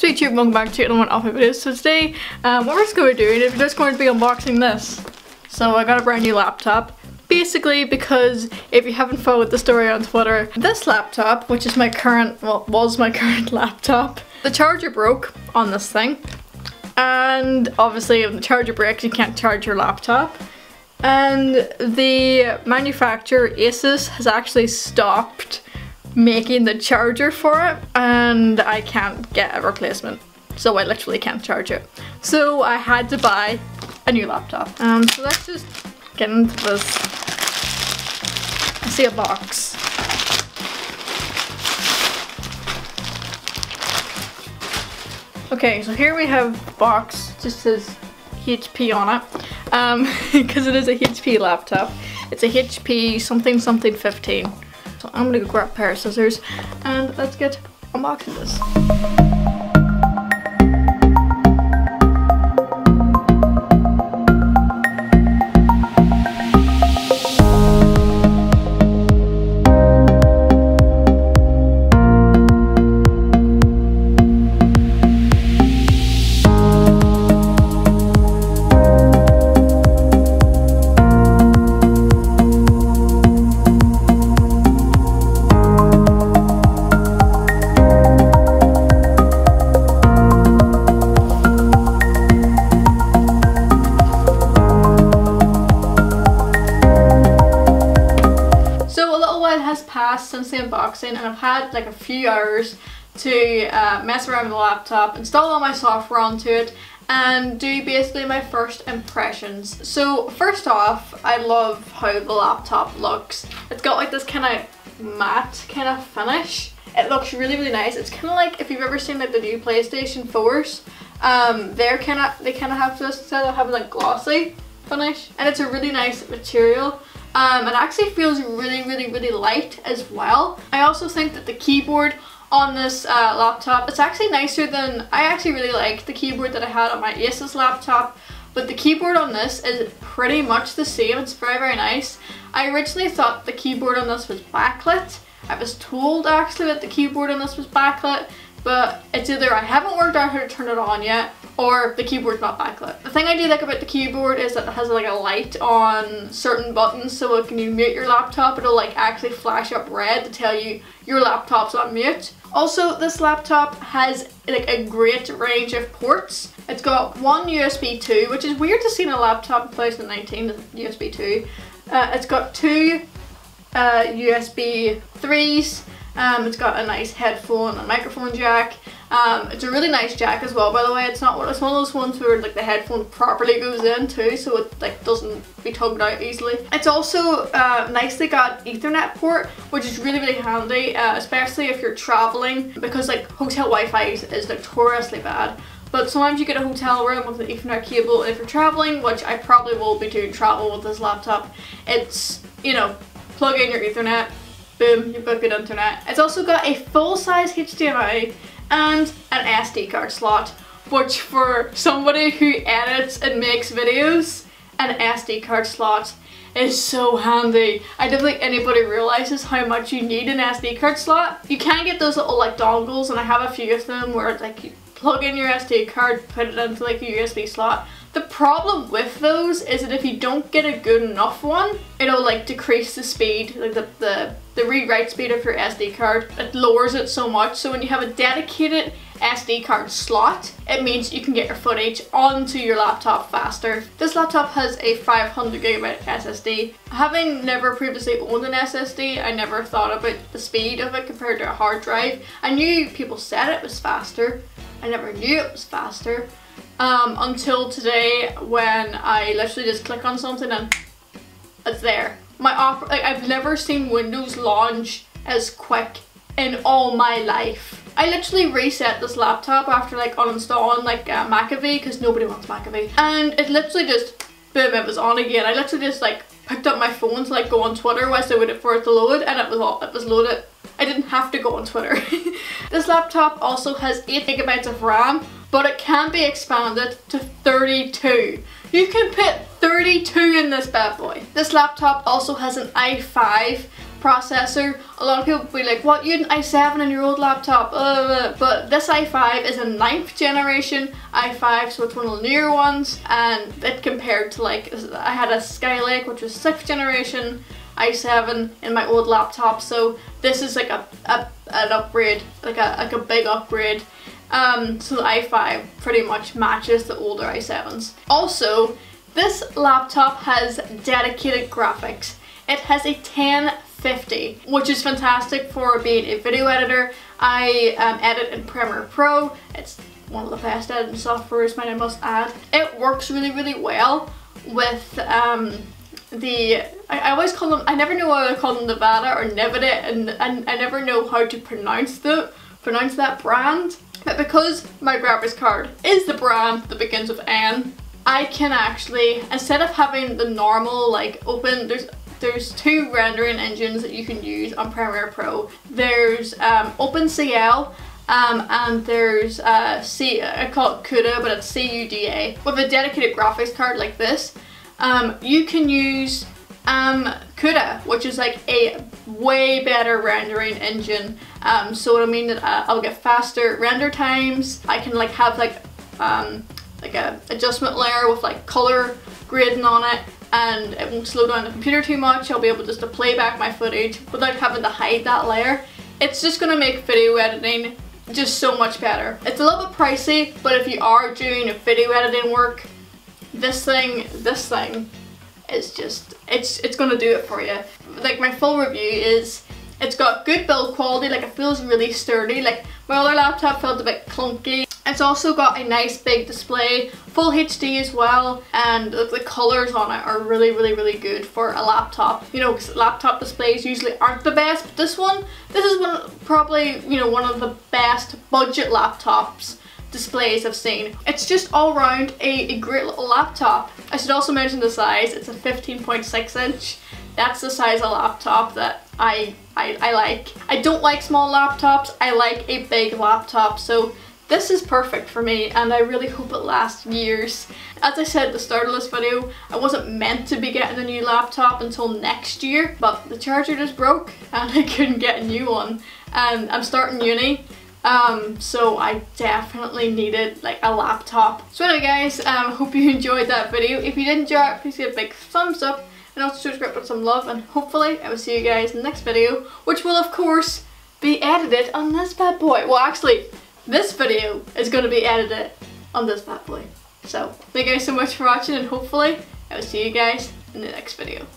sweet YouTube, welcome back to another one of my videos. So today, what we're just going to be doing is we're just going to be unboxing this. So I got a brand new laptop. Basically because if you haven't followed the story on Twitter, this laptop, which is my current, well, was my current laptop, the charger broke on this thing. And obviously if the charger breaks, you can't charge your laptop. And the manufacturer, Asus, has actually stopped making the charger for it, and I can't get a replacement, so I literally can't charge it. So I had to buy a new laptop. So let's just get into this. I see a box. Okay, so here we have a box, just says HP on it, because it is a HP laptop. It's a HP something 15. So I'm gonna go grab a pair of scissors and let's get unboxing this. Has passed since the unboxing, and I've had like a few hours to mess around with the laptop, install all my software onto it, and do basically my first impressions. So first off, I love how the laptop looks. It's got like this kind of matte kind of finish. It looks really nice. It's kind of like if you've ever seen like the new PlayStation 4s, they kind of have this instead of having like glossy finish, and it's a really nice material. It actually feels really light as well. I also think that the keyboard on this laptop, it's actually nicer than, I actually really like the keyboard that I had on my Asus laptop, but the keyboard on this is pretty much the same. It's very nice. I originally thought the keyboard on this was backlit. I was told actually that the keyboard on this was backlit, but it's either I haven't worked out how to turn it on yet, or the keyboard's not backlit. The thing I do like about the keyboard is that it has like a light on certain buttons, so when you mute your laptop, it'll like actually flash up red to tell you your laptop's on mute. Also, this laptop has like a great range of ports. It's got one USB 2, which is weird to see in a laptop in 2019, USB 2. It's got two USB 3s. It's got a nice headphone and microphone jack. It's a really nice jack as well, by the way. It's one of those ones where like the headphone properly goes in too, so it like doesn't be tugged out easily. It's also nicely got Ethernet port, which is really handy, especially if you're traveling, because like hotel Wi-Fi is notoriously bad. But sometimes you get a hotel room with an Ethernet cable, and if you're traveling, which I probably will be doing travel with this laptop, it's, you know, plug in your Ethernet, boom, you've got good internet. It's also got a full-size HDMI and an SD card slot, which for somebody who edits and makes videos, an SD card slot is so handy. I don't think anybody realizes how much you need an SD card slot. You can get those little like dongles, and I have a few of them where it's like you plug in your SD card, put it into like a USB slot. The problem with those is that if you don't get a good enough one, it'll like decrease the speed, like the read-write speed of your SD card. It lowers it so much, so when you have a dedicated SD card slot, it means you can get your footage onto your laptop faster. This laptop has a 500GB SSD. Having never previously owned an SSD, I never thought about the speed of it compared to a hard drive. I knew people said it was faster. I never knew it was faster. Until today, when I literally just click on something and it's there. I've never seen Windows launch as quick in all my life. I literally reset this laptop after like uninstalling like McAfee, because nobody wants McAfee, and it literally just boom, it was on again. I literally just like picked up my phone to like go on Twitter whilst I waited for it to load, and it was loaded. I didn't have to go on Twitter. This laptop also has 8GB of RAM, but it can be expanded to 32. You can put 32 in this bad boy. This laptop also has an i5 processor. A lot of people will be like, what, you had an i7 in your old laptop? But this i5 is a 9th generation i5, so it's one of the newer ones, and it compared to, like, I had a Skylake, which was 6th generation i7 in my old laptop, so this is like an upgrade, like a big upgrade. So the i5 pretty much matches the older i7s. Also, this laptop has dedicated graphics. It has a 1050, which is fantastic for being a video editor. I edit in Premiere Pro. It's one of the best editing softwares, I must add. It works really, really well with I always call them, I never know whether to call them Nevada or Nevada, and I never know how to pronounce that brand. But because my graphics card is the brand that begins with N, I can actually, instead of having the normal like open, there's two rendering engines that you can use on Premiere Pro. There's OpenCL and there's I call it CUDA, but it's CUDA. With a dedicated graphics card like this, you can use CUDA, which is like a way better rendering engine. So what I mean that I'll get faster render times. I can like have like a adjustment layer with like color grading on it, and it won't slow down the computer too much. I'll be able just to play back my footage without having to hide that layer. It's just gonna make video editing just so much better. It's a little bit pricey, but if you are doing video editing work, this thing is just, it's gonna do it for you. Like, my full review is, it's got good build quality, like it feels really sturdy. Like my other laptop felt a bit clunky. It's also got a nice big display, full HD as well, and the colours on it are really, really, really good for a laptop. You know, because laptop displays usually aren't the best, but this is probably, you know, one of the best budget laptops displays I've seen. It's just all around a great little laptop. I should also mention the size. It's a 15.6 inch. That's the size of laptop that I like. I don't like small laptops. I like a big laptop. So this is perfect for me, and I really hope it lasts years. As I said at the start of this video, I wasn't meant to be getting a new laptop until next year, but the charger just broke and I couldn't get a new one. And I'm starting uni, so I definitely needed like a laptop. So anyway guys, hope you enjoyed that video. If you did enjoy it, please give a big thumbs up and also subscribe with some love, and hopefully I will see you guys in the next video, which will of course be edited on this bad boy. Well, actually, this video is going to be edited on this bad boy. So thank you guys so much for watching, and hopefully I will see you guys in the next video.